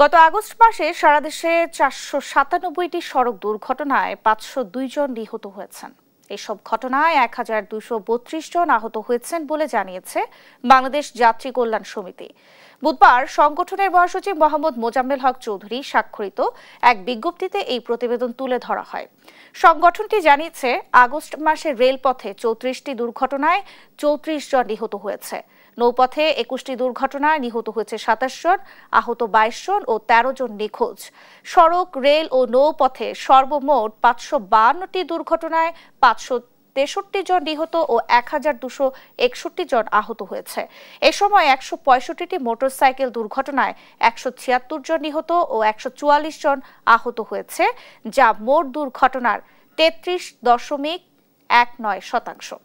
গত আগস্ট মাসে সারা দেশে ৪৯৭টি সড়ক দুর্ঘটনায় ৫০২ জন নিহত হয়েছেন। এসব ঘটনায় ১,২৩২ জন আহত হয়েছেন বলে জানিয়েছে বাংলাদেশ যাত্রী কল্যাণ সমিতি। বুধবার সংগঠনের মহাসচিব মোহাম্মদ মোজাম্মেল হক চৌধুরী স্বাক্ষরিত এক বিজ্ঞপ্তিতে এই প্রতিবেদন তুলে ধরা হয়। সংগঠনটি জানিয়েছে, আগস্ট মাসে রেলপথে ৩৪টি দুর্ঘটনায় ৩৪ জন নিহত হয়েছে। নৌপথে ২১টি দুর্ঘটনায় নিহত হয়েছে ২৭ জন, আহত ২২ জন ও ১৩ জন নিখোঁজ। সড়ক, রেল ও নৌপথে সর্বমোট ৫৫২টি দুর্ঘটনায় ৫৬৩ জন নিহত ও ১,২৬১ জন আহত হয়েছে। এ সময় ১৬৫টি মোটরসাইকেল দুর্ঘটনায় ১৭৬ জন নিহত ও ১৪৪ জন আহত হয়েছে, যা মোট দুর্ঘটনার ৩৩.১৯%।